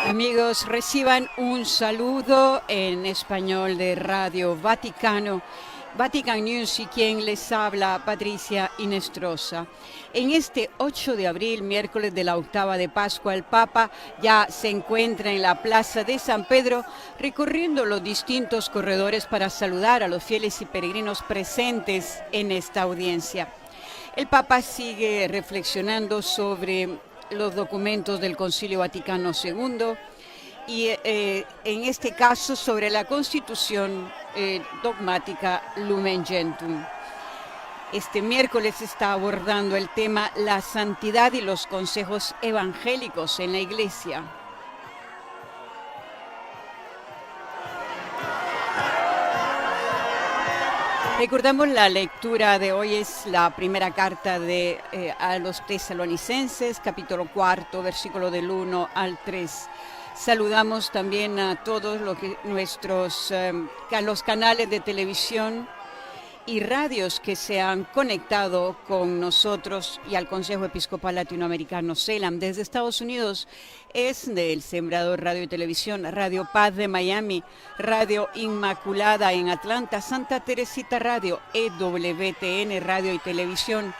Amigos, reciban un saludo en español de Radio Vaticano, Vatican News, y quien les habla, Patricia Inestrosa. En este 8 de abril, miércoles de la octava de Pascua, el Papa ya se encuentra en la Plaza de San Pedro, recorriendo los distintos corredores para saludar a los fieles y peregrinos presentes en esta audiencia. El Papa sigue reflexionando sobre los documentos del Concilio Vaticano II y en este caso sobre la Constitución dogmática Lumen Gentium. Este miércoles está abordando el tema la santidad y los consejos evangélicos en la Iglesia. Recordamos, la lectura de hoy es la primera carta a los tesalonicenses, capítulo 4, versículo del 1 al 3. Saludamos también a todos los canales de televisión y radios que se han conectado con nosotros y al Consejo Episcopal Latinoamericano CELAM. Desde Estados Unidos es del Sembrador Radio y Televisión, Radio Paz de Miami, Radio Inmaculada en Atlanta, Santa Teresita Radio, EWTN Radio y Televisión.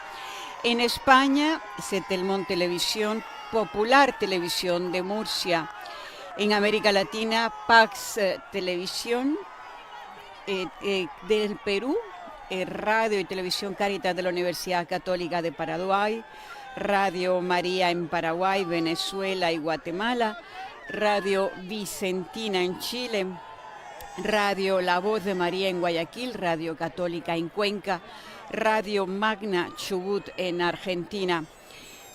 En España, Setelmón Televisión, Popular Televisión de Murcia. En América Latina, Pax Televisión del Perú, Radio y Televisión Caritas de la Universidad Católica de Paraguay, Radio María en Paraguay, Venezuela y Guatemala, Radio Vicentina en Chile, Radio La Voz de María en Guayaquil, Radio Católica en Cuenca, Radio Magna Chubut en Argentina.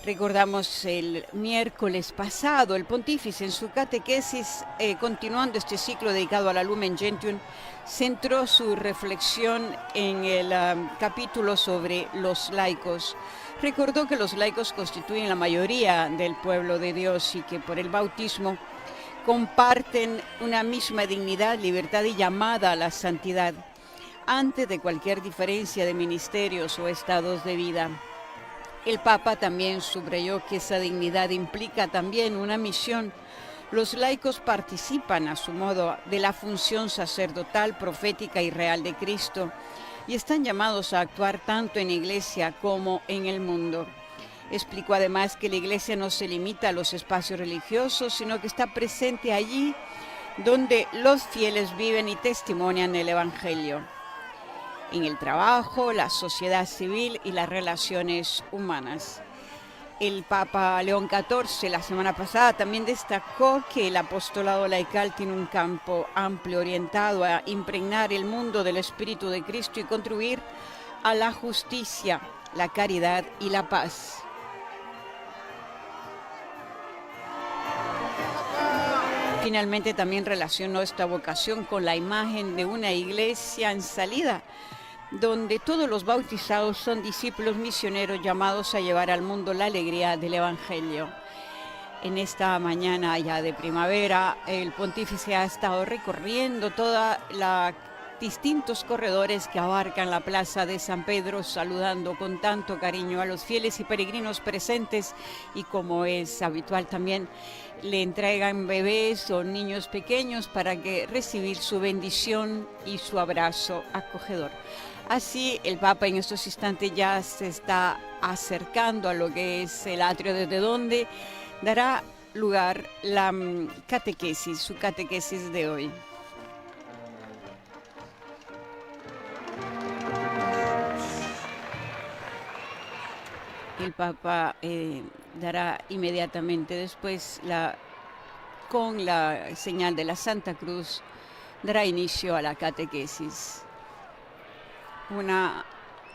Recordamos el miércoles pasado, el pontífice en su catequesis, continuando este ciclo dedicado a la Lumen Gentium, centró su reflexión en el capítulo sobre los laicos. Recordó que los laicos constituyen la mayoría del pueblo de Dios y que por el bautismo comparten una misma dignidad, libertad y llamada a la santidad, antes de cualquier diferencia de ministerios o estados de vida. El Papa también subrayó que esa dignidad implica también una misión. Los laicos participan a su modo de la función sacerdotal, profética y real de Cristo y están llamados a actuar tanto en la Iglesia como en el mundo. Explicó además que la Iglesia no se limita a los espacios religiosos, sino que está presente allí donde los fieles viven y testimonian el Evangelio, en el trabajo, la sociedad civil y las relaciones humanas. El Papa León XIV la semana pasada también destacó que el apostolado laical tiene un campo amplio orientado a impregnar el mundo del Espíritu de Cristo y contribuir a la justicia, la caridad y la paz. Finalmente también relacionó esta vocación con la imagen de una iglesia en salida, donde todos los bautizados son discípulos misioneros llamados a llevar al mundo la alegría del Evangelio. En esta mañana ya de primavera, el pontífice ha estado recorriendo todos los distintos corredores que abarcan la Plaza de San Pedro, saludando con tanto cariño a los fieles y peregrinos presentes, y como es habitual también, le entregan bebés o niños pequeños para recibir su bendición y su abrazo acogedor. Así, el Papa en estos instantes ya se está acercando a lo que es el atrio, desde donde dará lugar la catequesis, su catequesis de hoy. El Papa dará inmediatamente después, con la señal de la Santa Cruz, dará inicio a la catequesis. Una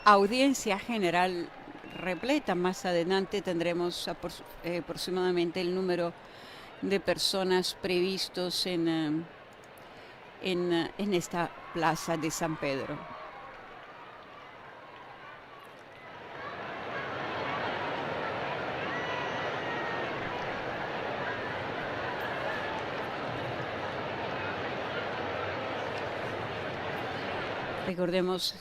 audiencia general repleta. Más adelante tendremos aproximadamente el número de personas previstos en esta Plaza de San Pedro. Recordemos,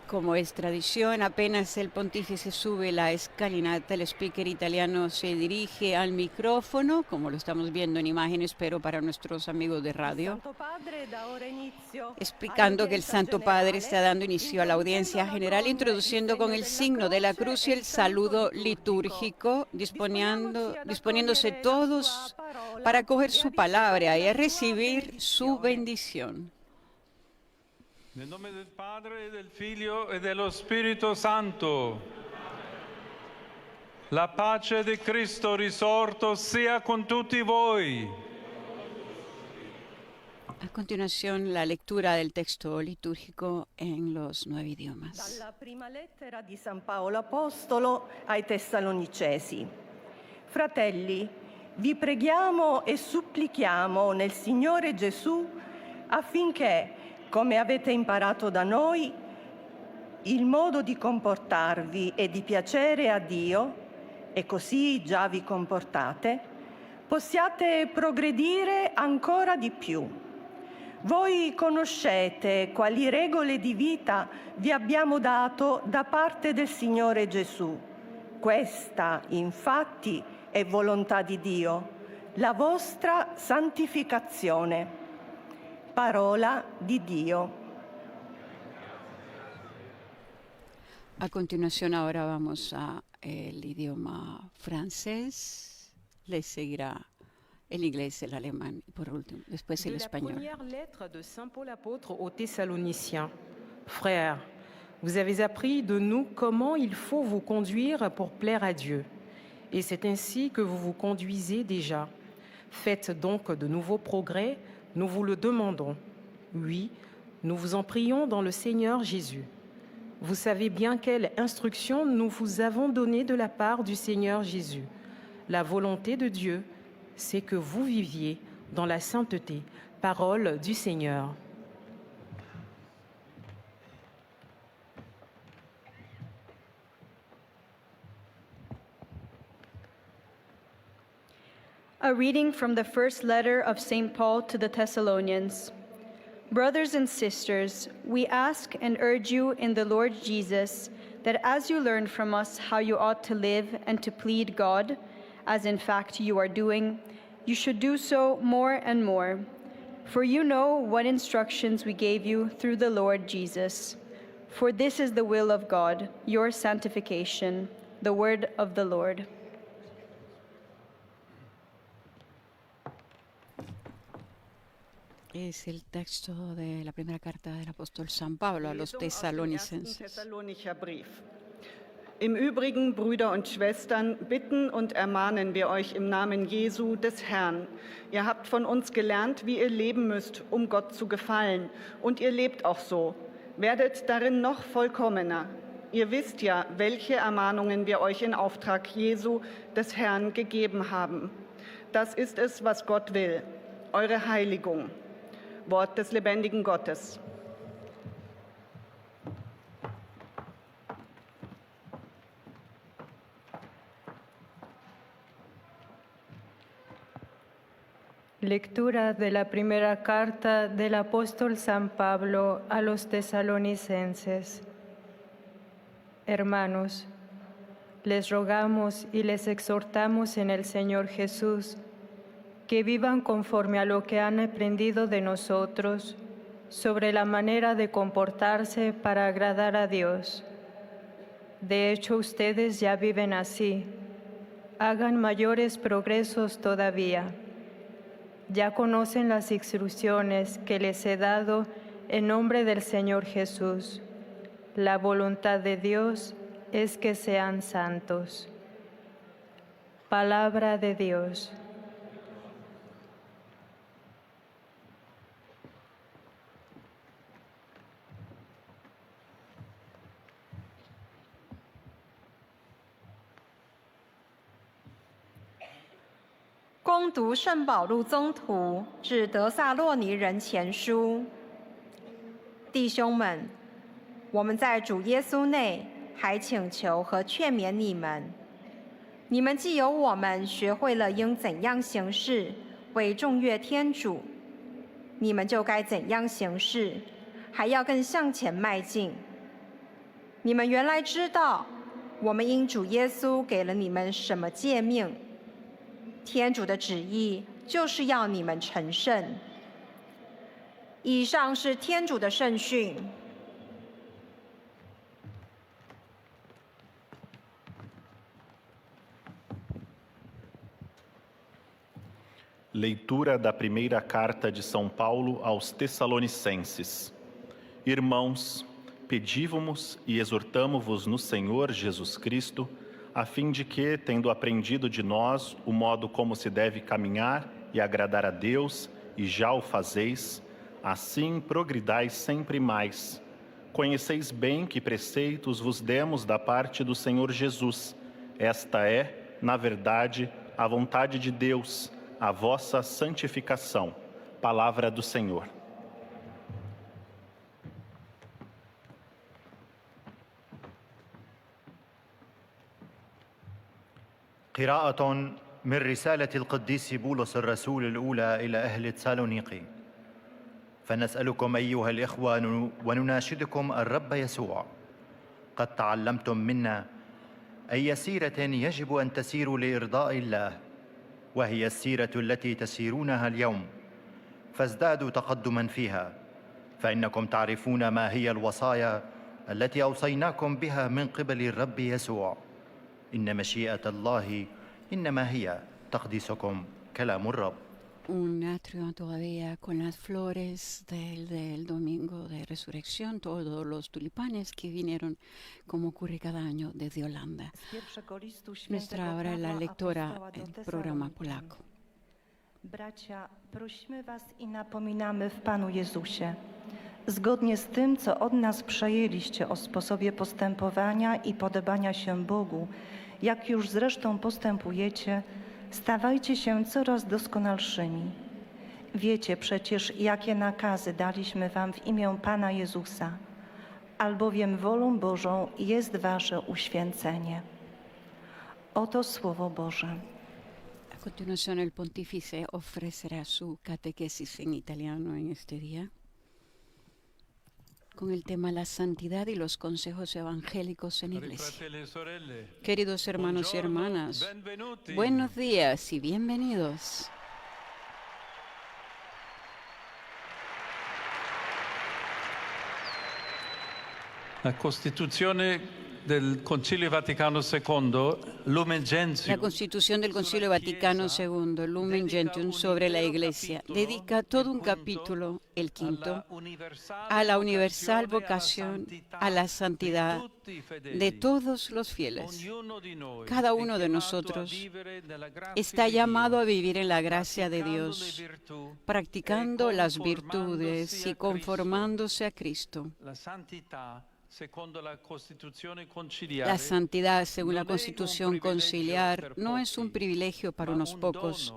como es tradición, apenas el pontífice sube la escalinata, el speaker italiano se dirige al micrófono, como lo estamos viendo en imágenes, pero para nuestros amigos de radio, explicando que el Santo Padre está dando inicio a la audiencia general, introduciendo con el signo de la cruz y el saludo litúrgico, disponiéndose todos para acoger su palabra y a recibir su bendición. Nel nome del Padre, del Figlio e dello Spirito Santo. La pace di Cristo risorto sia con tutti voi. A continuación, la lectura del texto litúrgico en los 9 idiomas. Dalla prima lettera di San Paolo Apostolo ai Tessalonicesi. Fratelli, vi preghiamo e supplichiamo nel Signore Gesù affinché, come avete imparato da noi, il modo di comportarvi e di piacere a Dio, e così già vi comportate, possiate progredire ancora di più. Voi conoscete quali regole di vita vi abbiamo dato da parte del Signore Gesù. Questa, infatti, è volontà di Dio, la vostra santificazione. Parola di Dio. A continuación, ahora vamos a el idioma francés. Le seguirá el inglés, el alemán y por último, después el español. De la première lettre de Saint Paul apôtre aux Thessaloniciens. Frères, vous avez appris de nous comment il faut vous conduire pour plaire à Dieu. Et c'est ainsi que vous vous conduisez déjà. Faites donc de nouveaux progrès, nous vous le demandons. Oui, nous vous en prions dans le Seigneur Jésus. Vous savez bien quelle instruction nous vous avons donnée de la part du Seigneur Jésus. La volonté de Dieu, c'est que vous viviez dans la sainteté. Parole du Seigneur. A reading from the first letter of St. Paul to the Thessalonians. Brothers and sisters, we ask and urge you in the Lord Jesus that as you learn from us how you ought to live and to plead God, as in fact you are doing, you should do so more and more. For you know what instructions we gave you through the Lord Jesus. For this is the will of God, your sanctification, the word of the Lord. Es el texto de la primera carta del apóstol San Pablo a los tesalonicenses. Thessalonicher Brief. Im Übrigen, Brüder und Schwestern, bitten und ermahnen wir euch im Namen Jesu des Herrn. Ihr habt von uns gelernt, wie ihr leben müsst, um Gott zu gefallen. Und ihr lebt auch so. Werdet darin noch vollkommener. Ihr wisst ja, welche Ermahnungen wir euch in Auftrag Jesu des Herrn gegeben haben. Das ist es, was Gott will, eure Heiligung. Wort des lebendigen Gottes. Lectura de la primera carta del apóstol San Pablo a los tesalonicenses. Hermanos, les rogamos y les exhortamos en el Señor Jesús que vivan conforme a lo que han aprendido de nosotros sobre la manera de comportarse para agradar a Dios. De hecho, ustedes ya viven así. Hagan mayores progresos todavía. Ya conocen las instrucciones que les he dado en nombre del Señor Jesús. La voluntad de Dios es que sean santos. Palabra de Dios.《恭读圣保禄宗徒致得撒洛尼人前书》。弟兄们，我们在主耶稣内还请求和劝勉你们。你们既有我们学会了应怎样行事，为众悦天主，你们就该怎样行事，还要更向前迈进。你们原来知道，我们因主耶稣给了你们什么诫命。天主的旨意就是要你们成圣。以上是天主的圣训。Leitura da primeira carta de São Paulo aos Tessalonicenses. Irmãos, pedívamos e exortamo-vos no Senhor Jesus Cristo, a fim de que, tendo aprendido de nós o modo como se deve caminhar e agradar a Deus, e já o fazeis, assim progridais sempre mais. Conheceis bem que preceitos vos demos da parte do Senhor Jesus. Esta é, na verdade, a vontade de Deus, a vossa santificação. Palavra do Senhor. قراءة من رسالة القديس بولس الرسول الأولى إلى أهل تسالونيقي. فنسألكم أيها الإخوة ونناشدكم الرب يسوع. قد تعلمتم منا أي سيرة يجب أن تسيروا لإرضاء الله، وهي السيرة التي تسيرونها اليوم، فازدادوا تقدما فيها، فإنكم تعرفون ما هي الوصايا التي أوصيناكم بها من قبل الرب يسوع. إن مشيئة الله إنما هي تقديسكم كلام الرب. Un atrio todavía con las flores del domingo de resurrección, todos los tulipanes que vinieron, como ocurre cada año, desde Holanda. Nuestra ahora la lectora el programa polaco. Bracia, prosimy was i napominamy w Panu Jezusie, zgodnie z tym, co od nas przejęliście o sposobie postępowania i podobania się Bogu, jak już zresztą postępujecie, stawajcie się coraz doskonalszymi. Wiecie przecież, jakie nakazy daliśmy wam w imię Pana Jezusa, albowiem wolą Bożą jest wasze uświęcenie. Oto Słowo Boże. A continuación el pontífice ofrecerá su catequesis en italiano en este día, con el tema La santidad y los consejos evangélicos en iglesia. Queridos hermanos y hermanas, buenos días y bienvenidos. La Costituzione del Concilio Vaticano II, Lumen Gentium, La Constitución del Concilio Vaticano II, Lumen Gentium, sobre la Iglesia, dedica todo un capítulo, el quinto, a la universal vocación a la santidad de todos los fieles. Cada uno de nosotros está llamado a vivir en la gracia de Dios, practicando las virtudes y conformándose a Cristo. La santidad, según la Constitución conciliar, no es un privilegio para unos pocos,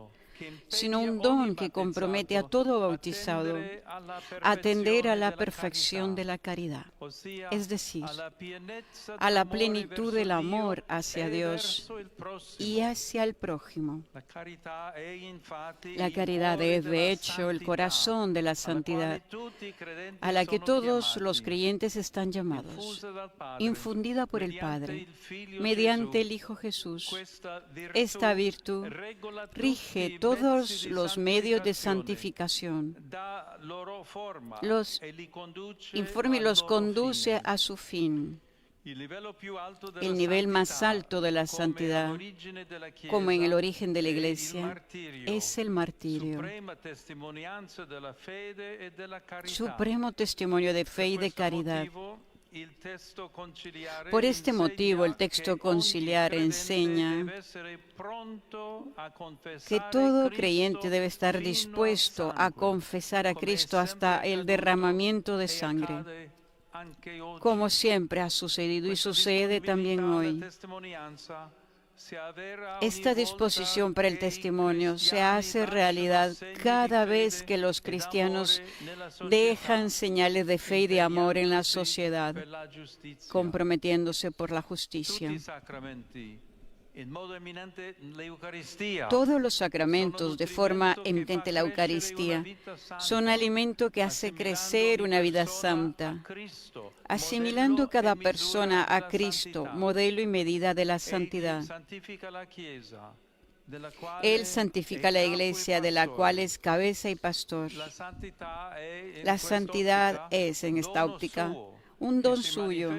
sino un don que compromete a todo bautizado a atender a la perfección de la caridad, es decir, a la plenitud del amor hacia Dios y hacia el prójimo. La caridad es, de hecho, el corazón de la santidad, a la que todos los creyentes están llamados, infundida por el Padre, mediante el Hijo Jesús. Esta virtud rige todos los medios de santificación, los informa y los conduce a su fin. El nivel más alto de la santidad, como en el origen de la Iglesia, es el martirio, supremo testimonio de fe y de caridad. Por este motivo, el texto conciliar enseña que todo creyente debe estar dispuesto a confesar a Cristo hasta el derramamiento de sangre, como siempre ha sucedido y sucede también hoy. Esta disposición para el testimonio se hace realidad cada vez que los cristianos dejan señales de fe y de amor en la sociedad, comprometiéndose por la justicia. Todos los sacramentos, de forma eminente la Eucaristía, son alimento que hace crecer una vida santa, asimilando cada persona a Cristo, modelo y medida de la santidad. Él santifica la Iglesia, de la cual es cabeza y pastor. La santidad es, en esta óptica, un don suyo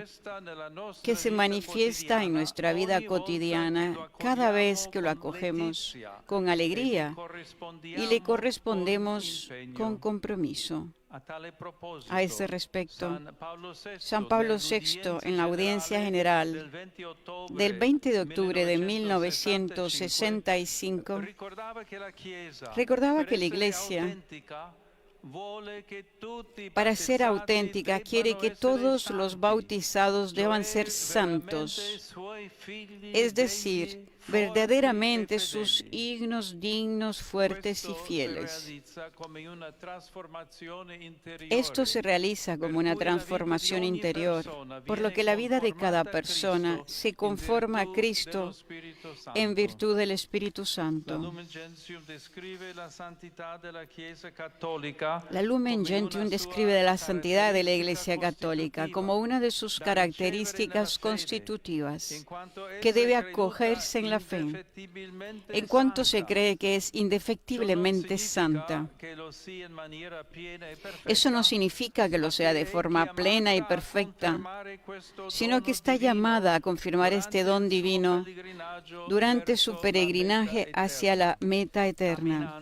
que se manifiesta en nuestra vida cotidiana cada vez que lo acogemos con alegría y le correspondemos con compromiso. A ese respecto, San Pablo VI, en la audiencia general del 20 de octubre de 1965, recordaba que la Iglesia, para ser auténtica, quiere que todos los bautizados deban ser santos, es decir, verdaderamente sus hijos dignos, fuertes y fieles. Esto se realiza como una transformación interior, por lo que la vida de cada persona se conforma a Cristo en virtud del Espíritu Santo. La Lumen Gentium describe la santidad de la Iglesia Católica como una de sus características constitutivas, que debe acogerse en la fe, en cuanto se cree que es indefectiblemente santa. Eso no significa que lo sea de forma plena y perfecta, sino que está llamada a confirmar este don divino durante su peregrinaje hacia la meta eterna,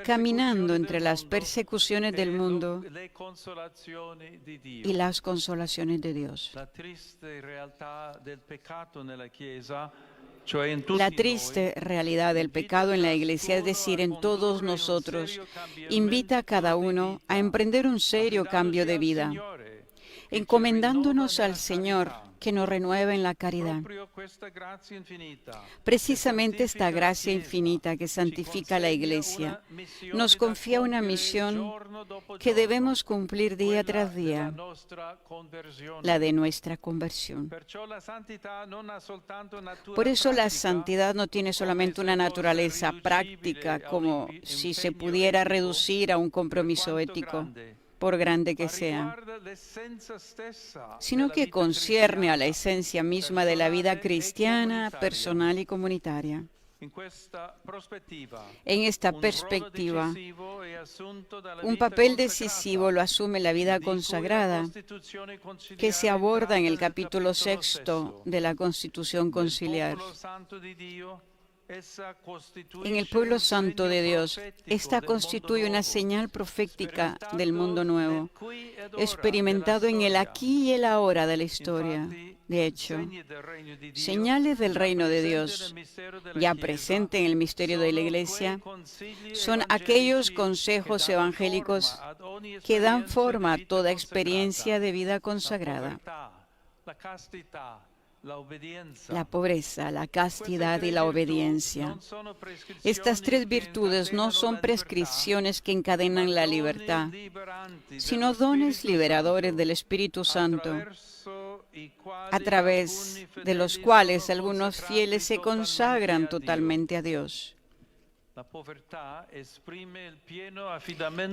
caminando entre las persecuciones del mundo y las consolaciones de Dios. La triste realidad del pecado en la Iglesia, es decir, en todos nosotros, invita a cada uno a emprender un serio cambio de vida, encomendándonos al Señor que nos renueve en la caridad. Precisamente esta gracia infinita que santifica la Iglesia nos confía una misión que debemos cumplir día tras día, la de nuestra conversión. Por eso la santidad no tiene solamente una naturaleza práctica, como si se pudiera reducir a un compromiso ético, por grande que sea, sino que concierne a la esencia misma de la vida cristiana, personal y comunitaria. En esta perspectiva, un papel decisivo lo asume la vida consagrada, que se aborda en el capítulo 6 de la Constitución Conciliar. En el pueblo santo de Dios, esta constituye una señal profética del mundo nuevo, experimentado en el aquí y el ahora de la historia. De hecho, señales del reino de Dios, ya presente en el misterio de la Iglesia, son aquellos consejos evangélicos que dan forma a toda experiencia de vida consagrada. La pobreza, la castidad y la obediencia. Estas tres virtudes no son prescripciones que encadenan la libertad, sino dones liberadores del Espíritu Santo, a través de los cuales algunos fieles se consagran totalmente a Dios.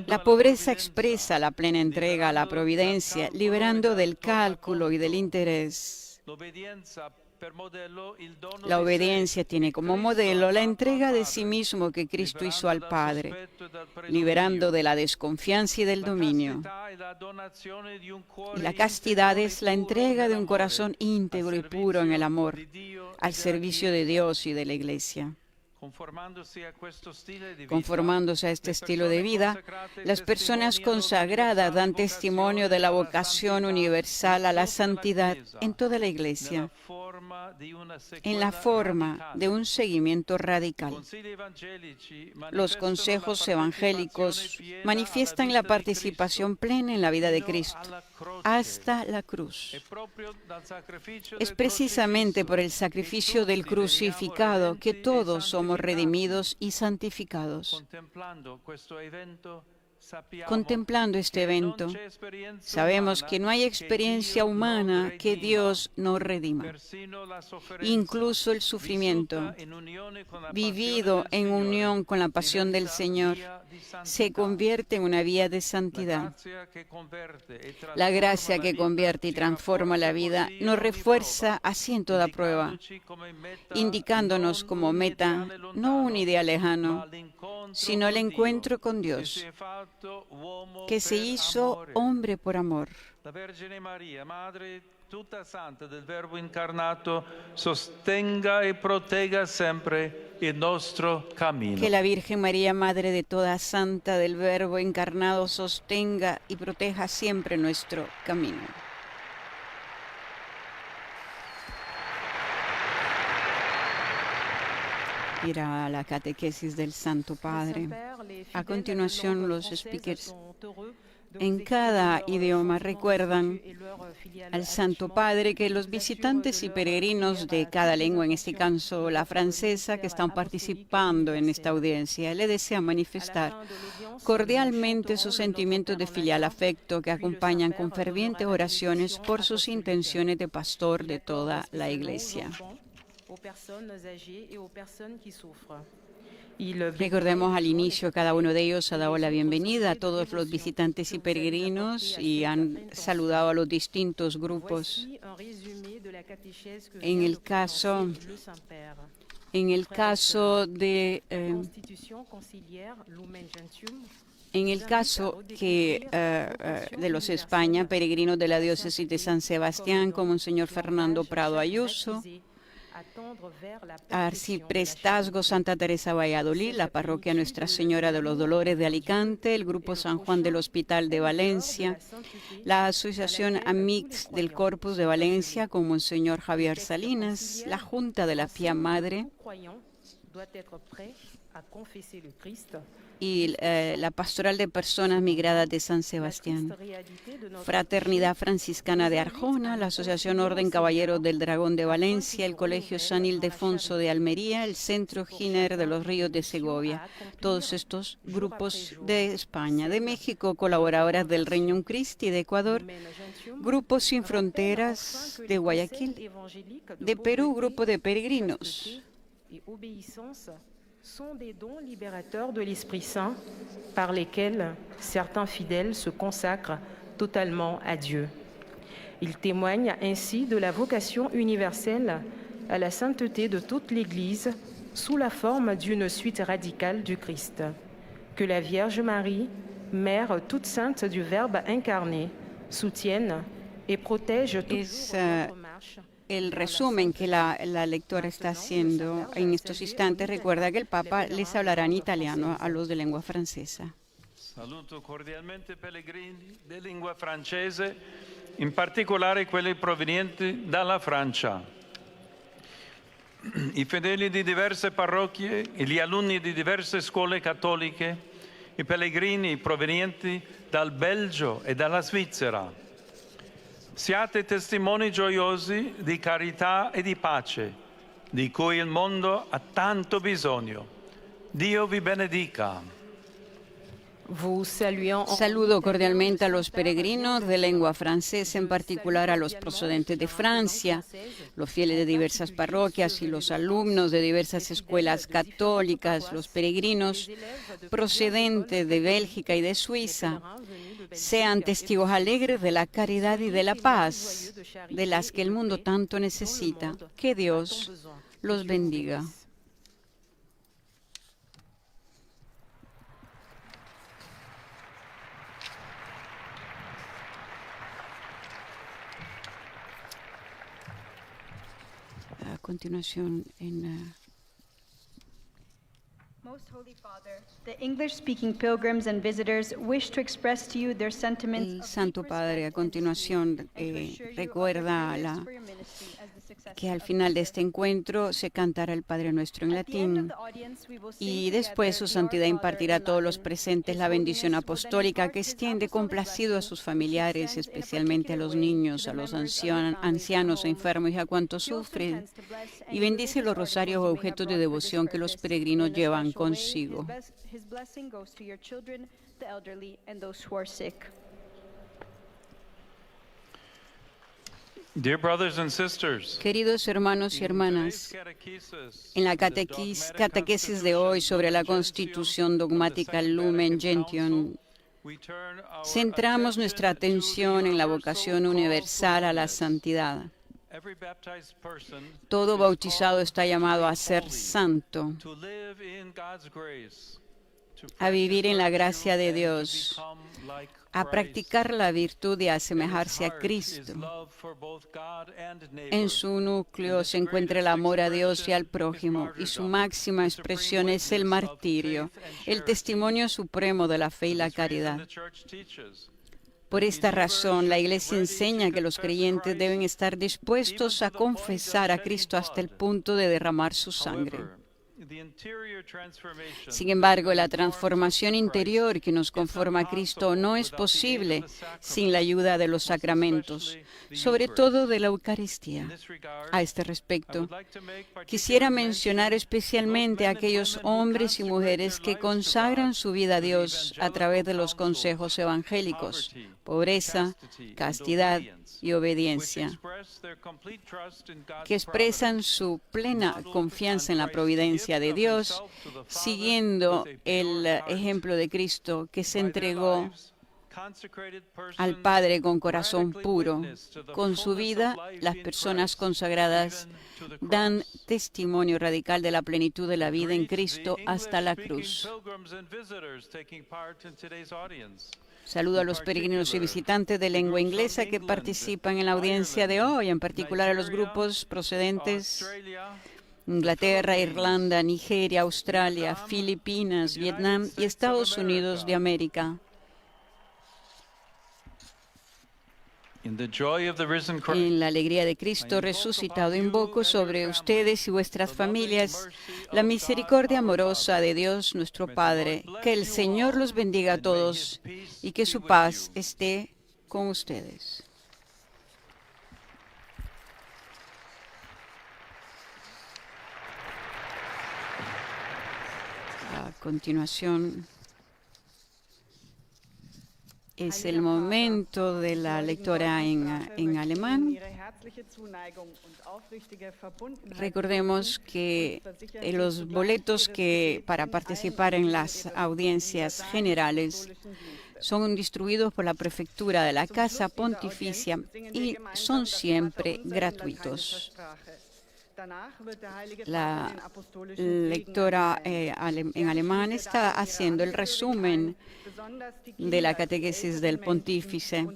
La pobreza expresa la plena entrega a la providencia, liberando del cálculo y del interés. La obediencia tiene como modelo la entrega de sí mismo que Cristo hizo al Padre, liberando de la desconfianza y del dominio. Y la castidad es la entrega de un corazón íntegro y puro en el amor, al servicio de Dios y de la Iglesia. Conformándose a este estilo de vida, las personas consagradas dan testimonio de la vocación universal a la santidad en toda la Iglesia, en la forma de un seguimiento radical. Los consejos evangélicos manifiestan la participación plena en la vida de Cristo, hasta la cruz. Es precisamente por el sacrificio del crucificado que todos somos redimidos y santificados. Contemplando este evento, sabemos que no hay experiencia humana que Dios no redima. Incluso el sufrimiento, vivido en unión con la pasión del Señor, se convierte en una vía de santidad. La gracia que convierte y transforma la vida nos refuerza así en toda prueba, indicándonos como meta no un ideal lejano, sino el encuentro con Dios, que se hizo hombre por amor. La Vergine Maria, Madre tutta santa del Verbo incarnato, sostenga y protegga siempre el nuestro camino. Que la Virgen María, Madre de toda santa del Verbo encarnado, sostenga y proteja siempre nuestro camino. Irá a la catequesis del Santo Padre. A continuación, los speakers en cada idioma recuerdan al Santo Padre que los visitantes y peregrinos de cada lengua, en este caso la francesa, que están participando en esta audiencia, le desean manifestar cordialmente sus sentimientos de filial afecto que acompañan con fervientes oraciones por sus intenciones de pastor de toda la Iglesia. Recordemos al inicio, cada uno de ellos ha dado la bienvenida a todos los visitantes y peregrinos y han saludado a los distintos grupos. En el caso de los España, peregrinos de la diócesis de San Sebastián, como Monseñor Fernando Prado Ayuso, Arciprestazgo Santa Teresa Valladolid, la parroquia Nuestra Señora de los Dolores de Alicante, el Grupo San Juan del Hospital de Valencia, la Asociación Amix del Corpus de Valencia con Monseñor Javier Salinas, la Junta de la Pía Madre y la Pastoral de Personas Migradas de San Sebastián, Fraternidad Franciscana de Arjona, la Asociación Orden Caballeros del Dragón de Valencia, el Colegio San Ildefonso de Almería, el Centro Giner de los Ríos de Segovia. Todos estos grupos de España, de México, colaboradoras del Regnum Christi de Ecuador, Grupos Sin Fronteras de Guayaquil, de Perú, Grupo de Peregrinos. Sont des dons libérateurs de l'Esprit Saint par lesquels certains fidèles se consacrent totalement à Dieu. Ils témoignent ainsi de la vocation universelle à la sainteté de toute l'Église sous la forme d'une suite radicale du Christ. Que la Vierge Marie, Mère toute sainte du Verbe incarné, soutienne et protège toute notre marche. El resumen que la lectora está haciendo en estos instantes recuerda que el Papa les hablará en italiano a los de lengua francesa. Saluto cordialmente pellegrini di lingua francese, in particolare quelli provenienti dalla Francia. I fedeli di diverse parrocchie e gli alunni di diverse scuole cattoliche, i pellegrini provenienti dal Belgio e dalla Svizzera. Siate testimoni gioiosi di carità e di pace, di cui il mondo ha tanto bisogno. Dio vi benedica. Saludo cordialmente a los peregrinos de lengua francesa, en particular a los procedentes de Francia, los fieles de diversas parroquias y los alumnos de diversas escuelas católicas, los peregrinos procedentes de Bélgica y de Suiza. Sean testigos alegres de la caridad y de la paz, de las que el mundo tanto necesita. Que Dios los bendiga. A continuación, Most Holy Father, the English-speaking pilgrims and visitors wish to express to you their sentiments. El Santo Padre, a continuación, recuerda que al final de este encuentro se cantará el Padre Nuestro en latín y después su santidad impartirá a todos los presentes la bendición apostólica que extiende complacido a sus familiares, especialmente a los niños, a los ancianos, enfermos y a cuantos sufren, y bendice los rosarios o objetos de devoción que los peregrinos llevan consigo. His blessing goes to your children, the elderly, and those who are sick. Dear brothers and sisters, Queridos hermanos y hermanas, en la catequesis de hoy sobre la Constitución dogmática Lumen Gentium, centramos nuestra atención en la vocación universal a la santidad. Todo bautizado está llamado a ser santo, a vivir en la gracia de Dios, a practicar la virtud de asemejarse a Cristo. En su núcleo se encuentra el amor a Dios y al prójimo, y su máxima expresión es el martirio, el testimonio supremo de la fe y la caridad. Por esta razón, la Iglesia enseña que los creyentes deben estar dispuestos a confesar a Cristo hasta el punto de derramar su sangre. Sin embargo, la transformación interior que nos conforma a Cristo no es posible sin la ayuda de los sacramentos, sobre todo de la Eucaristía. A este respecto, quisiera mencionar especialmente a aquellos hombres y mujeres que consagran su vida a Dios a través de los consejos evangélicos: pobreza, castidad y obediencia, que expresan su plena confianza en la providencia de Dios, siguiendo el ejemplo de Cristo, que se entregó al Padre con corazón puro. Con su vida, las personas consagradas dan testimonio radical de la plenitud de la vida en Cristo hasta la cruz. Saludo a los peregrinos y visitantes de lengua inglesa que participan en la audiencia de hoy, en particular a los grupos procedentes de Inglaterra, Irlanda, Nigeria, Australia, Filipinas, Vietnam y Estados Unidos de América. En la alegría de Cristo resucitado, invoco sobre ustedes y vuestras familias la misericordia amorosa de Dios nuestro Padre. Que el Señor los bendiga a todos y que su paz esté con ustedes. A continuación, es el momento de la lectura en alemán. Recordemos que los boletos para participar en las audiencias generales son distribuidos por la Prefectura de la Casa Pontificia y son siempre gratuitos. La lectora en alemán está haciendo el resumen de la catequesis del pontífice,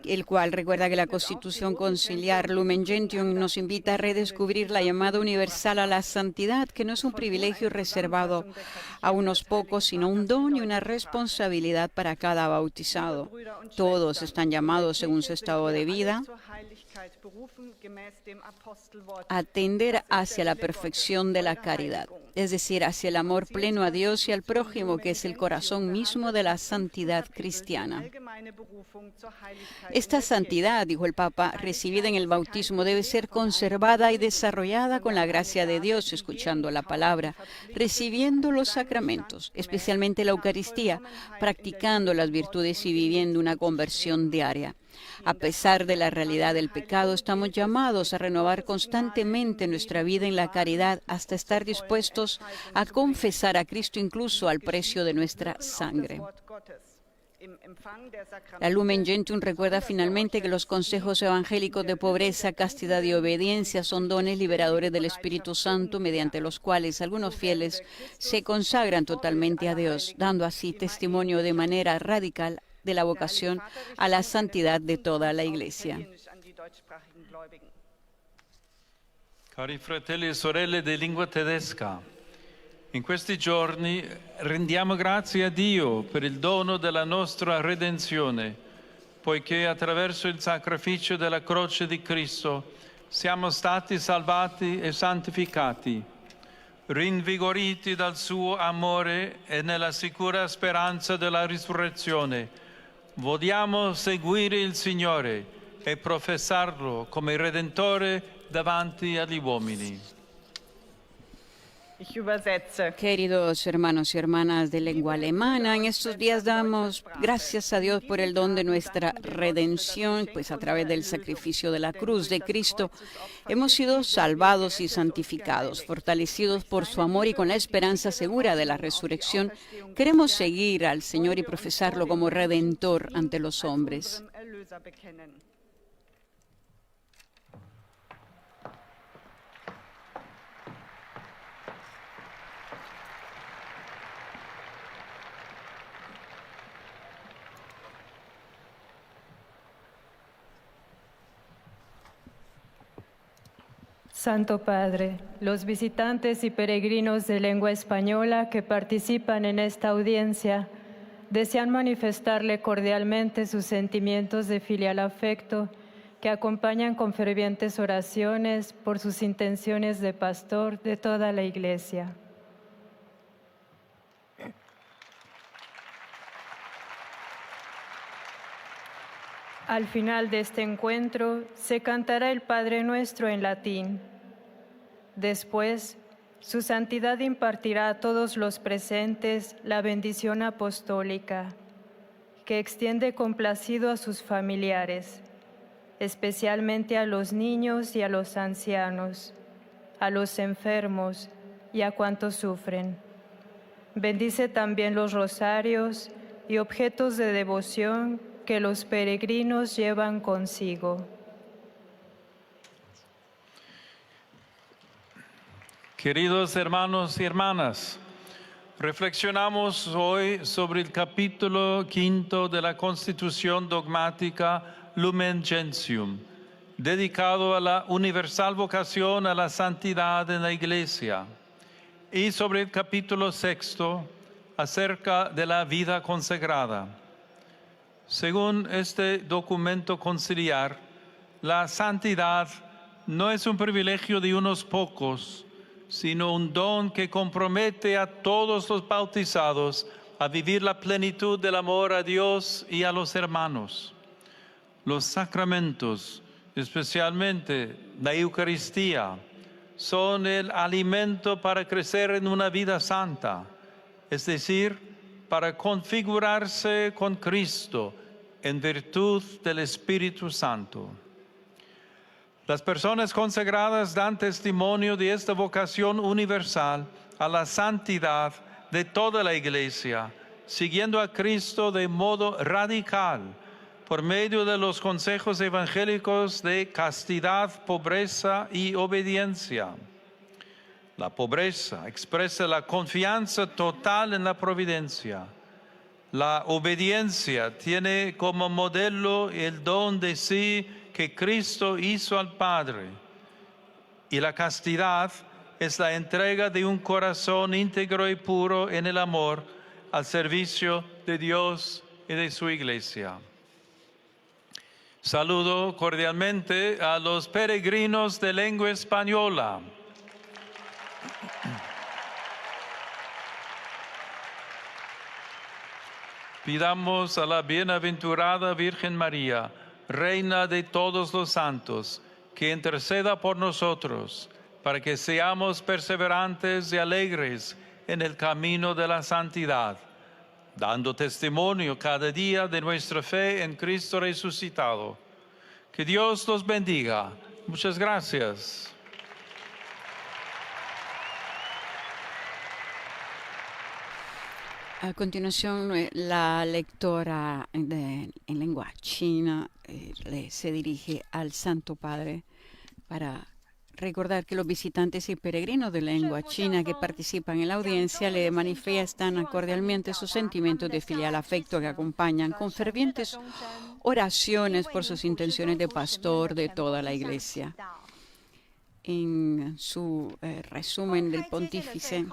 el cual recuerda que la Constitución Conciliar Lumen Gentium nos invita a redescubrir la llamada universal a la santidad, que no es un privilegio reservado a unos pocos, sino un don y una responsabilidad para cada bautizado. Todos están llamados, según su estado de vida, a tender hacia la perfección de la caridad, es decir, hacia el amor pleno a Dios y al prójimo, que es el corazón mismo de la santidad cristiana. Esta santidad, dijo el Papa, recibida en el bautismo, debe ser conservada y desarrollada con la gracia de Dios, escuchando la palabra, recibiendo los sacramentos, especialmente la Eucaristía, practicando las virtudes y viviendo una conversión diaria. A pesar de la realidad del pecado, estamos llamados a renovar constantemente nuestra vida en la caridad hasta estar dispuestos a confesar a Cristo incluso al precio de nuestra sangre. La Lumen Gentium recuerda finalmente que los consejos evangélicos de pobreza, castidad y obediencia son dones liberadores del Espíritu Santo, mediante los cuales algunos fieles se consagran totalmente a Dios, dando así testimonio de manera radical de la vocación a la santidad de toda la Iglesia. Cari fratelli e sorelle di lingua tedesca, in questi giorni rendiamo grazie a Dio per il dono della nostra redenzione, poiché attraverso il sacrificio della croce di Cristo siamo stati salvati e santificati, rinvigoriti dal suo amore e nella sicura speranza della risurrezione. Vogliamo seguire il Signore e professarlo come Redentore davanti agli uomini. Ich übersetze. Queridos hermanos y hermanas de lengua alemana, en estos días damos gracias a Dios por el don de nuestra redención, pues a través del sacrificio de la cruz de Cristo hemos sido salvados y santificados, fortalecidos por su amor y con la esperanza segura de la resurrección. Queremos seguir al Señor y profesarlo como Redentor ante los hombres. Santo Padre, los visitantes y peregrinos de lengua española que participan en esta audiencia desean manifestarle cordialmente sus sentimientos de filial afecto que acompañan con fervientes oraciones por sus intenciones de pastor de toda la Iglesia. Al final de este encuentro se cantará el Padre Nuestro en latín. Después, su santidad impartirá a todos los presentes la bendición apostólica, que extiende complacido a sus familiares, especialmente a los niños y a los ancianos, a los enfermos y a cuantos sufren. Bendice también los rosarios y objetos de devoción que los peregrinos llevan consigo. Queridos hermanos y hermanas, reflexionamos hoy sobre el capítulo 5 de la Constitución Dogmática Lumen Gentium, dedicado a la universal vocación a la santidad en la Iglesia, y sobre el capítulo 6 acerca de la vida consagrada. Según este documento conciliar, la santidad no es un privilegio de unos pocos, sino un don que compromete a todos los bautizados a vivir la plenitud del amor a Dios y a los hermanos. Los sacramentos, especialmente la Eucaristía, son el alimento para crecer en una vida santa, es decir, para configurarse con Cristo en virtud del Espíritu Santo. Las personas consagradas dan testimonio de esta vocación universal a la santidad de toda la Iglesia, siguiendo a Cristo de modo radical por medio de los consejos evangélicos de castidad, pobreza y obediencia. La pobreza expresa la confianza total en la providencia. La obediencia tiene como modelo el don de sí que Cristo hizo al Padre. Y la castidad es la entrega de un corazón íntegro y puro en el amor al servicio de Dios y de su Iglesia. Saludo cordialmente a los peregrinos de lengua española. Pidamos a la bienaventurada Virgen María, Reina de todos los santos, que interceda por nosotros, para que seamos perseverantes y alegres en el camino de la santidad, dando testimonio cada día de nuestra fe en Cristo resucitado. Que Dios los bendiga. Muchas gracias. A continuación, la lectora en lengua china se dirige al Santo Padre para recordar que los visitantes y peregrinos de lengua china que participan en la audiencia le manifiestan cordialmente sus sentimientos de filial afecto que acompañan con fervientes oraciones por sus intenciones de pastor de toda la Iglesia. En su resumen del pontífice,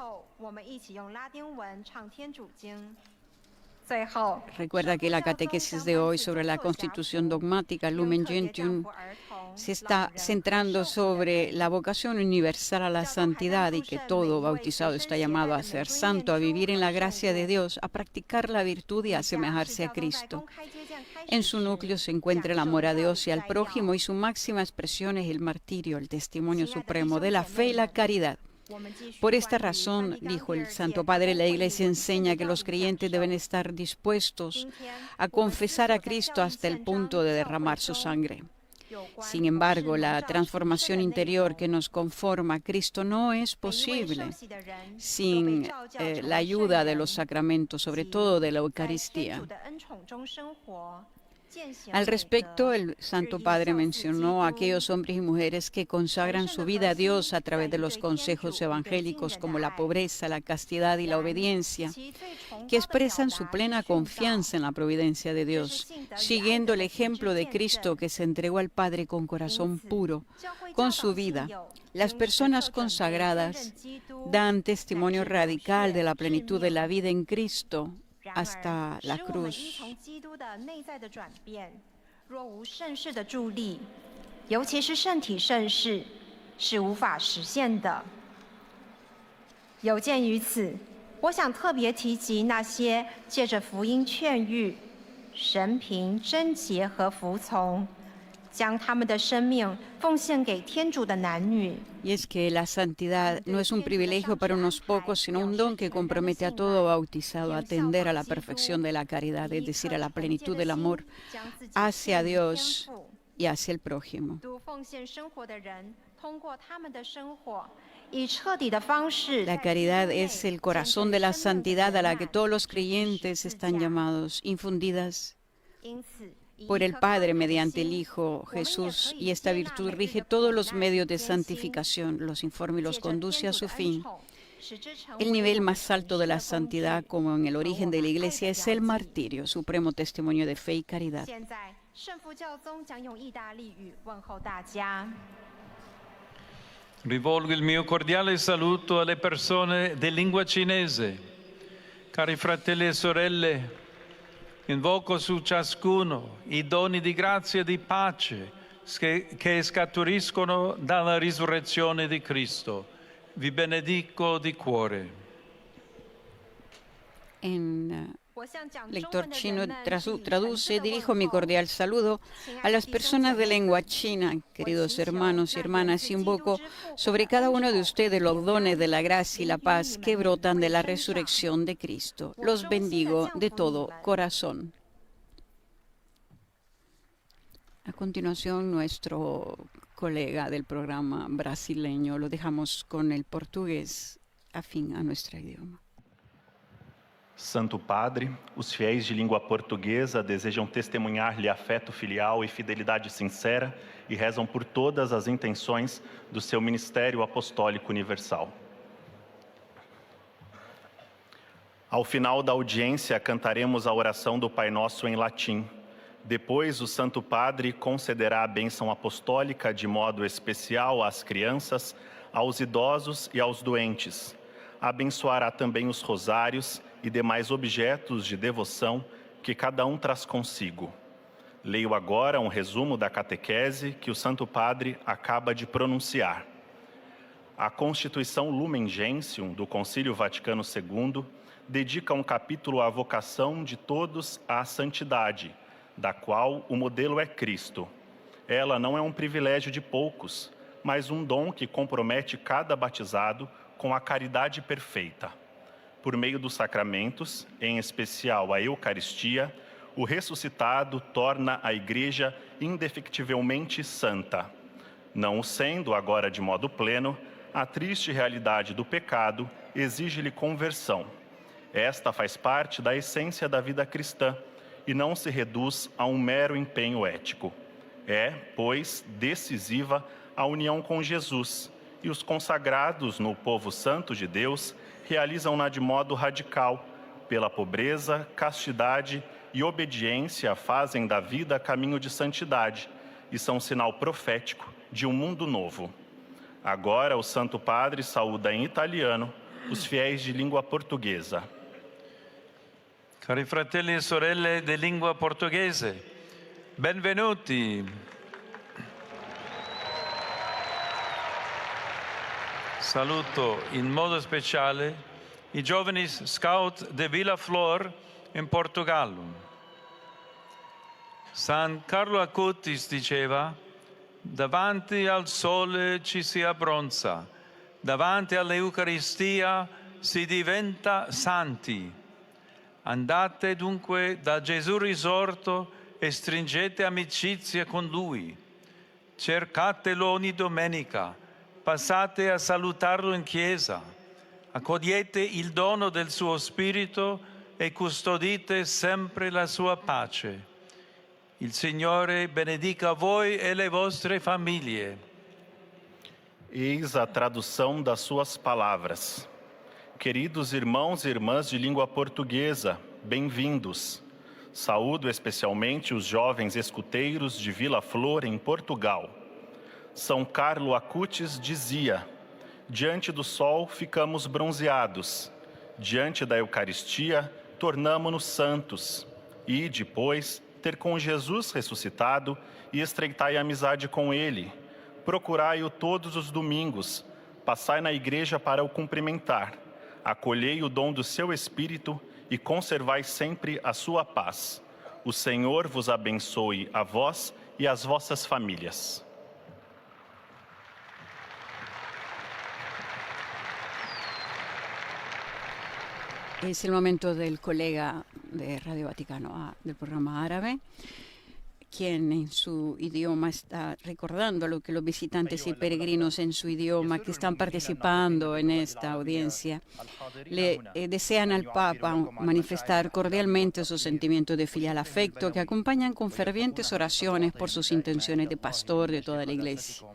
recuerda que la catequesis de hoy sobre la Constitución Dogmática Lumen Gentium se está centrando sobre la vocación universal a la santidad y que todo bautizado está llamado a ser santo, a vivir en la gracia de Dios, a practicar la virtud y a asemejarse a Cristo. En su núcleo se encuentra el amor a Dios y al prójimo y su máxima expresión es el martirio, el testimonio supremo de la fe y la caridad. Por esta razón, dijo el Santo Padre, la Iglesia enseña que los creyentes deben estar dispuestos a confesar a Cristo hasta el punto de derramar su sangre. Sin embargo, la transformación interior que nos conforma a Cristo no es posible sin la ayuda de los sacramentos, sobre todo de la Eucaristía. Al respecto, el Santo Padre mencionó a aquellos hombres y mujeres que consagran su vida a Dios a través de los consejos evangélicos como la pobreza, la castidad y la obediencia, que expresan su plena confianza en la providencia de Dios, siguiendo el ejemplo de Cristo que se entregó al Padre con corazón puro, con su vida. Las personas consagradas dan testimonio radical de la plenitud de la vida en Cristo hasta la cruz. Y es que la santidad no es un privilegio para unos pocos, sino un don que compromete a todo bautizado a atender a la perfección de la caridad, es decir, a la plenitud del amor hacia Dios y hacia el prójimo. La caridad es el corazón de la santidad a la que todos los creyentes están llamados, infundidas por el Padre mediante el Hijo Jesús, y esta virtud rige todos los medios de santificación, los informa y los conduce a su fin. El nivel más alto de la santidad, como en el origen de la Iglesia, es el martirio, supremo testimonio de fe y caridad. Rivolgo il mio cordiale saluto alle persone di lingua cinese. Cari fratelli e sorelle, invoco su ciascuno i doni di grazia e di pace che scaturiscono dalla risurrezione di Cristo. Vi benedico di cuore. En lector chino traduce, dirijo mi cordial saludo a las personas de lengua china, queridos hermanos y hermanas, y invoco sobre cada uno de ustedes los dones de la gracia y la paz que brotan de la resurrección de Cristo. Los bendigo de todo corazón. A continuación, nuestro colega del programa brasileño, lo dejamos con el portugués afín a nuestro idioma. Santo Padre, os fiéis de língua portuguesa desejam testemunhar-lhe afeto filial e fidelidade sincera e rezam por todas as intenções do seu ministério apostólico universal. Ao final da audiência, cantaremos a oração do Pai Nosso em latim. Depois, o Santo Padre concederá a bênção apostólica de modo especial às crianças, aos idosos e aos doentes. Abençoará também os rosários e demais objetos de devoção que cada um traz consigo. Leio agora um resumo da catequese que o Santo Padre acaba de pronunciar. A Constituição Lumen Gentium do Concílio Vaticano II dedica um capítulo à vocação de todos à santidade, da qual o modelo é Cristo. Ela não é um privilégio de poucos, mas um dom que compromete cada batizado com a caridade perfeita. Por meio dos sacramentos, em especial a Eucaristia, o ressuscitado torna a Igreja indefectivelmente santa. Não o sendo agora de modo pleno, a triste realidade do pecado exige-lhe conversão. Esta faz parte da essência da vida cristã e não se reduz a um mero empenho ético. É, pois, decisiva a união com Jesus, e os consagrados no povo santo de Deus realizam-na de modo radical. Pela pobreza, castidade e obediência fazem da vida caminho de santidade e são sinal profético de um mundo novo. Agora o Santo Padre saúda em italiano os fiéis de língua portuguesa. Cari fratelli e sorelle di lingua portoghese, benvenuti. Saluto in modo speciale i giovani scout di Villa Flor in Portogallo. San Carlo Acutis diceva: davanti al sole ci si abbronza, davanti all'Eucaristia si diventa santi. Andate dunque da Gesù risorto e stringete amicizia con Lui. Cercatelo ogni domenica, passate a salutarlo in chiesa, accogliete il dono del suo Spirito e custodite sempre la sua pace. Il Signore benedica voi e le vostre famiglie. Eis a tradução das suas palavras. Queridos irmãos e irmãs de língua portuguesa, bem-vindos. Saúdo especialmente os jovens escuteiros de Vila Flor, em Portugal. São Carlo Acutis dizia: diante do sol ficamos bronzeados, diante da Eucaristia tornamo-nos santos. E, depois, ter com Jesus ressuscitado e estreitai amizade com Ele. Procurai-o todos os domingos, passai na igreja para o cumprimentar, acolhei o dom do seu Espírito e conservai sempre a sua paz. O Senhor vos abençoe a vós e as vossas famílias. Es el momento del colega de Radio Vaticano del programa árabe, quien en su idioma está recordando lo que los visitantes y peregrinos en su idioma que están participando en esta audiencia le desean al Papa manifestar cordialmente sus sentimientos de filial afecto que acompañan con fervientes oraciones por sus intenciones de pastor de toda la Iglesia.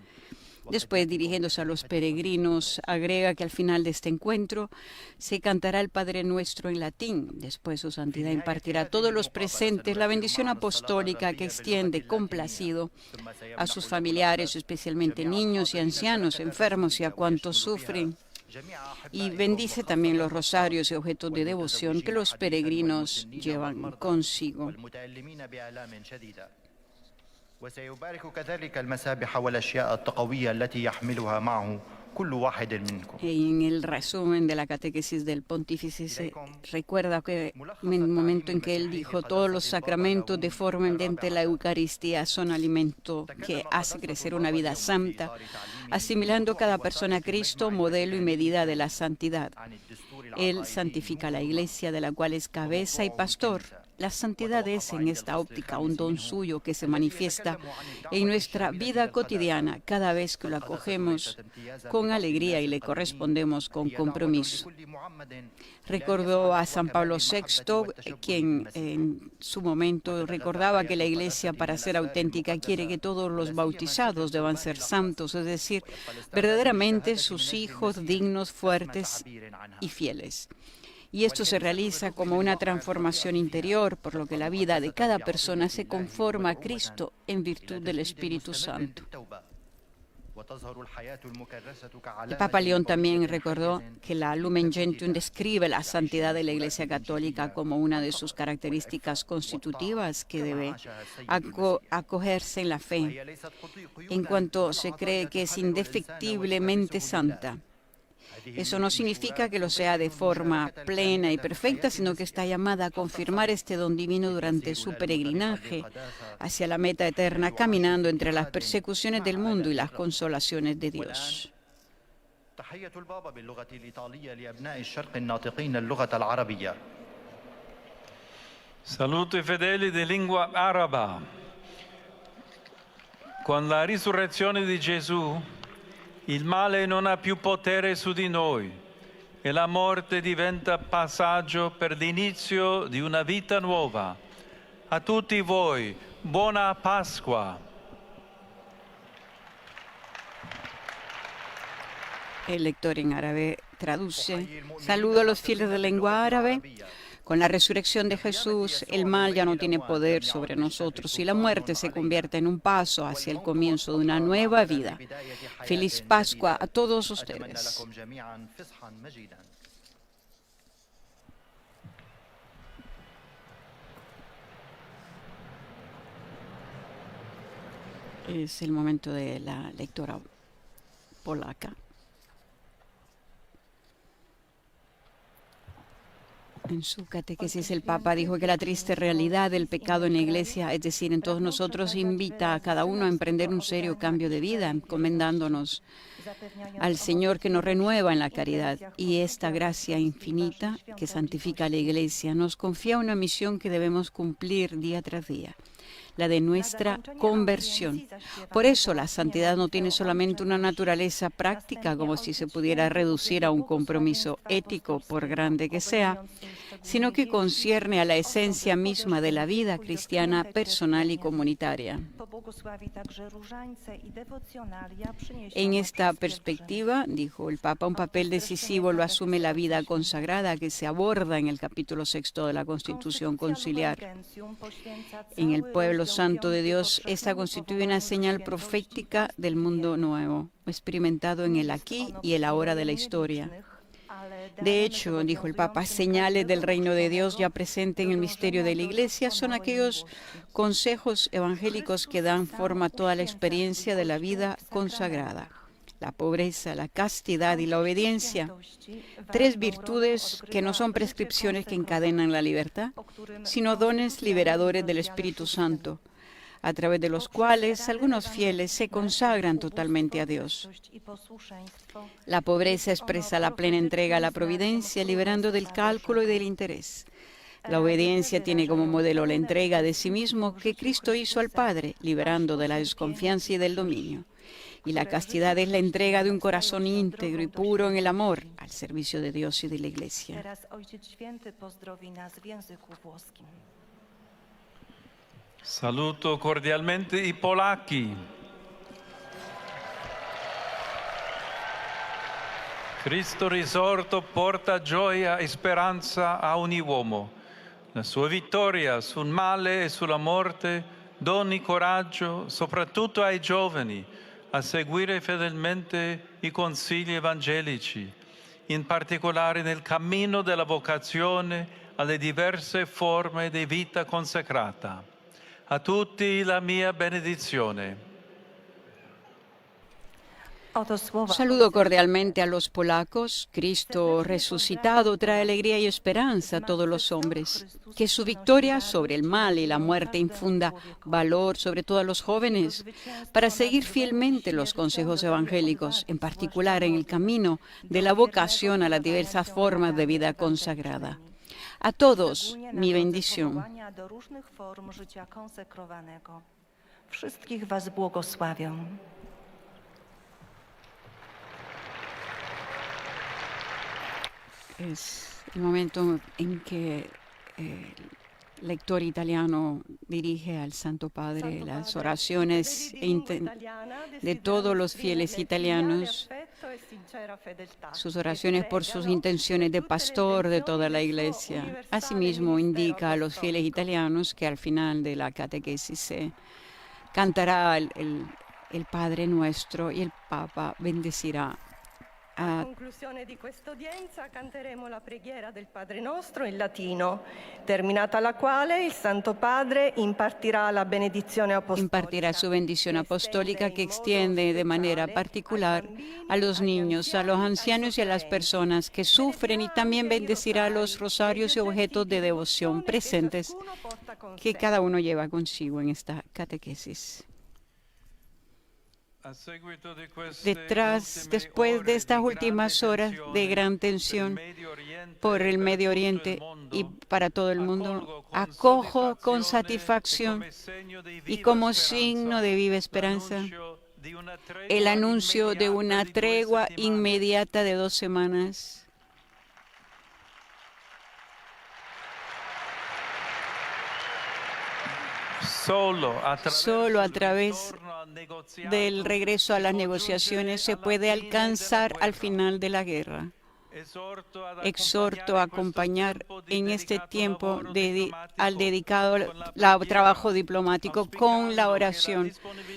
Después, dirigiéndose a los peregrinos, agrega que al final de este encuentro se cantará el Padre Nuestro en latín. Después, su santidad impartirá a todos los presentes la bendición apostólica que extiende complacido a sus familiares, especialmente niños y ancianos, enfermos y a cuantos sufren. Y bendice también los rosarios y objetos de devoción que los peregrinos llevan consigo. وسيبارك كذلك المسابح والأشياء التقوية التي يحملها معه كل واحد منكم. En el resumen de la catequesis del pontífice se recuerda que en el momento en que él dijo todos los sacramentos de forma mediante la Eucaristía son alimento que hace crecer una vida santa, asimilando cada persona a Cristo, modelo y medida de la santidad. Él santifica la Iglesia, de la cual es cabeza y pastor. La santidad es, en esta óptica, un don suyo que se manifiesta en nuestra vida cotidiana cada vez que lo acogemos con alegría y le correspondemos con compromiso. Recordó a San Pablo VI, quien en su momento recordaba que la Iglesia, para ser auténtica, quiere que todos los bautizados deban ser santos, es decir, verdaderamente sus hijos dignos, fuertes y fieles. Y esto se realiza como una transformación interior, por lo que la vida de cada persona se conforma a Cristo en virtud del Espíritu Santo. El Papa León también recordó que la Lumen Gentium describe la santidad de la Iglesia Católica como una de sus características constitutivas que debe acogerse en la fe, en cuanto se cree que es indefectiblemente santa. Eso no significa que lo sea de forma plena y perfecta, sino que está llamada a confirmar este don divino durante su peregrinaje hacia la meta eterna, caminando entre las persecuciones del mundo y las consolaciones de Dios. Saluto i fedeli di lingua araba. Con la risurrezione di Gesù, il male non ha più potere su di noi e la morte diventa passaggio per l'inizio di una vita nuova. A tutti voi, buona Pasqua. El lector en árabe traduce: saludo a los fieles de lengua árabe. Con la resurrección de Jesús, el mal ya no tiene poder sobre nosotros y la muerte se convierte en un paso hacia el comienzo de una nueva vida. Feliz Pascua a todos ustedes. Es el momento de la lectura polaca. En su catequesis el Papa dijo que la triste realidad del pecado en la Iglesia, es decir, en todos nosotros, invita a cada uno a emprender un serio cambio de vida, encomendándonos al Señor que nos renueva en la caridad. Y esta gracia infinita que santifica a la Iglesia nos confía una misión que debemos cumplir día tras día, la de nuestra conversión. Por eso la santidad no tiene solamente una naturaleza práctica, como si se pudiera reducir a un compromiso ético, por grande que sea, sino que concierne a la esencia misma de la vida cristiana personal y comunitaria. En esta perspectiva, dijo el Papa, un papel decisivo lo asume la vida consagrada que se aborda en el capítulo 6 de la Constitución Conciliar. En el pueblo santo de Dios, esta constituye una señal profética del mundo nuevo, experimentado en el aquí y el ahora de la historia. De hecho, dijo el Papa, señales del reino de Dios ya presentes en el misterio de la Iglesia son aquellos consejos evangélicos que dan forma a toda la experiencia de la vida consagrada: la pobreza, la castidad y la obediencia. 3 virtudes que no son prescripciones que encadenan la libertad, sino dones liberadores del Espíritu Santo, a través de los cuales algunos fieles se consagran totalmente a Dios. La pobreza expresa la plena entrega a la providencia, liberando del cálculo y del interés. La obediencia tiene como modelo la entrega de sí mismo que Cristo hizo al Padre, liberando de la desconfianza y del dominio. Y la castidad es la entrega de un corazón íntegro y puro en el amor al servicio de Dios y de la Iglesia. Saluto cordialmente i polacchi. Cristo risorto porta gioia e speranza a ogni uomo. La sua vittoria sul male e sulla morte doni coraggio soprattutto ai giovani a seguire fedelmente i consigli evangelici, in particolare nel cammino della vocazione alle diverse forme di vita consacrata. A tutti la mia benedizione. Saludo cordialmente a los polacos. Cristo resucitado trae alegría y esperanza a todos los hombres. Que su victoria sobre el mal y la muerte infunda valor sobre todo a los jóvenes para seguir fielmente los consejos evangélicos, en particular en el camino de la vocación a las diversas formas de vida consagrada. A todos mi bendición. Wszystkich was błogosławię. Es el momento en que el lector italiano dirige al Santo Padre las oraciones de todos los fieles italianos, sus oraciones por sus intenciones de pastor de toda la Iglesia. Asimismo, indica a los fieles italianos que al final de la catequesis se cantará el Padre Nuestro y el Papa bendecirá. A conclusione di questa udienza canteremo la preghiera del Padre Nostro in latino, terminata la quale il Santo Padre impartirá la benedizione apostolica. Impartirá su bendición apostólica que extiende de manera particular a los niños, a los ancianos y a las personas que sufren, y también bendecirá los rosarios y objetos de devoción presentes que cada uno lleva consigo en esta catequesis. Después de estas últimas horas de gran tensión por el Medio Oriente y para todo el mundo, acojo con satisfacción y como signo de viva esperanza el anuncio de una tregua inmediata de 2 semanas. Solo a través del regreso a las negociaciones se puede alcanzar al final de la guerra. Exhorto a acompañar en este tiempo al dedicado al trabajo diplomático con la oración,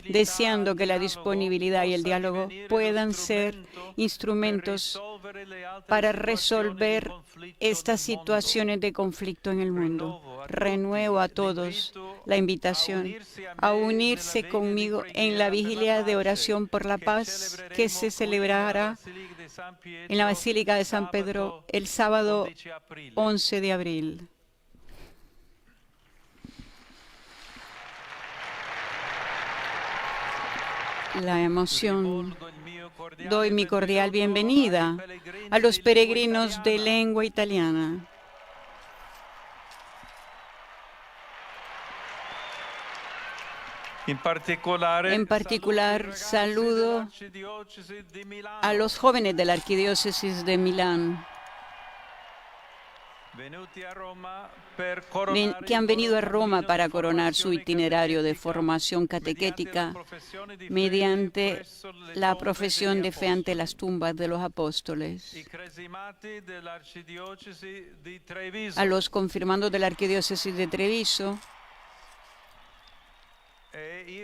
deseando que la disponibilidad y el diálogo puedan ser instrumentos para resolver estas situaciones de conflicto en el mundo. Renuevo a todos la invitación a unirse conmigo en la vigilia de oración por la paz que se celebrará en la Basílica de San Pedro el sábado 11 de abril. La emoción. Doy mi cordial bienvenida a los peregrinos de lengua italiana. En particular, saludo a los jóvenes de la Arquidiócesis de Milán, que han venido a Roma para coronar su itinerario de formación catequética mediante la profesión de fe ante las tumbas de los apóstoles. A los confirmandos de la Arquidiócesis de Treviso y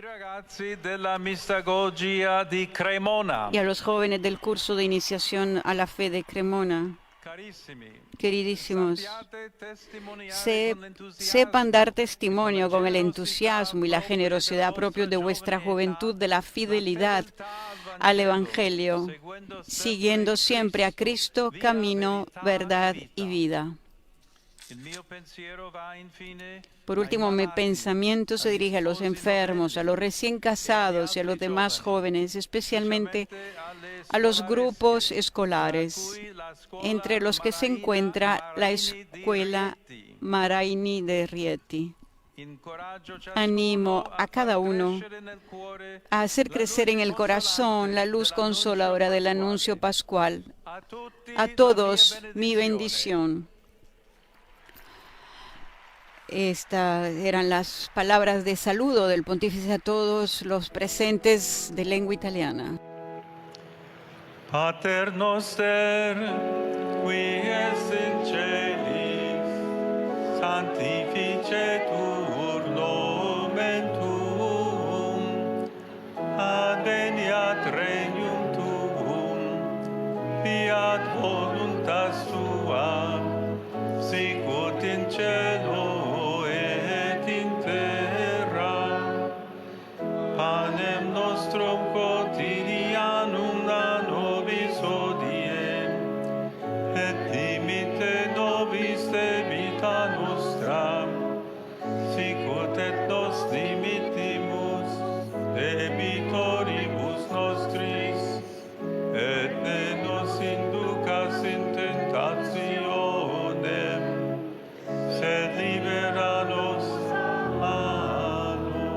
a los jóvenes del curso de iniciación a la fe de Cremona. Queridísimos, sepan dar testimonio con el entusiasmo y la generosidad propios de vuestra juventud de la fidelidad al Evangelio, siguiendo siempre a Cristo, camino, verdad y vida. Por último, mi pensamiento se dirige a los enfermos, a los recién casados y a los demás jóvenes, especialmente a los grupos escolares, entre los que se encuentra la Escuela Maraini de Rieti. Animo a cada uno a hacer crecer en el corazón la luz consoladora del anuncio pascual. A todos, mi bendición. Estas eran las palabras de saludo del pontífice a todos los presentes de lengua italiana. Pater noster, qui es in celis, sanctificetur nomen tuum, adveniat regnum tuum, fiat voluntas tua, sicut in cielo et in terra. Panem nostrum quotidianum da nobis hodie, et dimitte nobis debita nostra, sicut et nos dimittimus debitoribus nostris, et ne nos inducas in tentationem, sed libera nos a malo.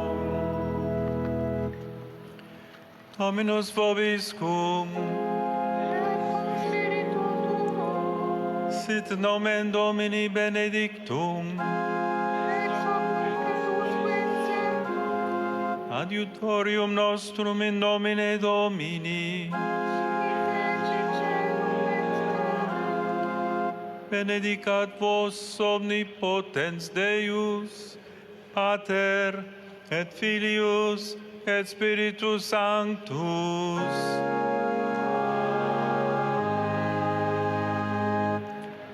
Dominus vobiscum, sit nomen Domini benedictum, adiutorium nostrum in nomine Domini, benedicat vos omnipotens Deus, Pater et Filius et Spiritus Sanctus.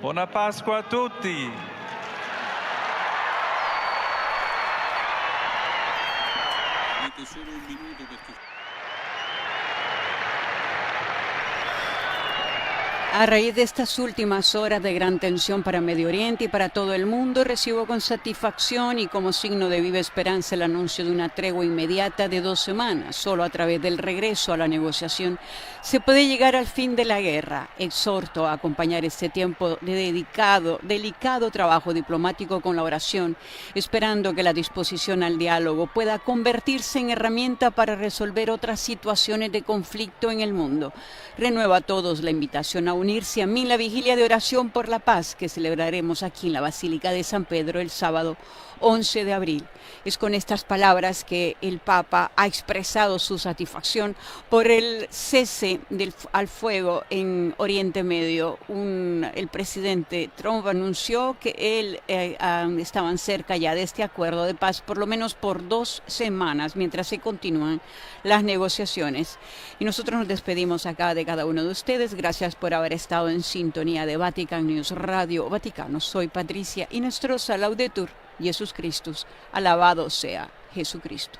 Buona Pasqua a tutti. A raíz de estas últimas horas de gran tensión para Medio Oriente y para todo el mundo, recibo con satisfacción y como signo de viva esperanza el anuncio de una tregua inmediata de 2 semanas. Solo a través del regreso a la negociación se puede llegar al fin de la guerra. Exhorto a acompañar este tiempo de delicado trabajo diplomático con la oración, esperando que la disposición al diálogo pueda convertirse en herramienta para resolver otras situaciones de conflicto en el mundo. Renuevo a todos la invitación a unirse a mí en la vigilia de oración por la paz que celebraremos aquí en la Basílica de San Pedro el sábado 11 de abril. Es con estas palabras que el Papa ha expresado su satisfacción por el cese al fuego en Oriente Medio. El presidente Trump anunció que estaban cerca ya de este acuerdo de paz, por lo menos por 2 semanas, mientras se continúan las negociaciones. Y nosotros nos despedimos acá de cada uno de ustedes. Gracias por haber estado en sintonía de Vatican News Radio Vaticano. Soy Patricia Inestrosa, Laudetur Jesus Christus, alabado sea Jesucristo.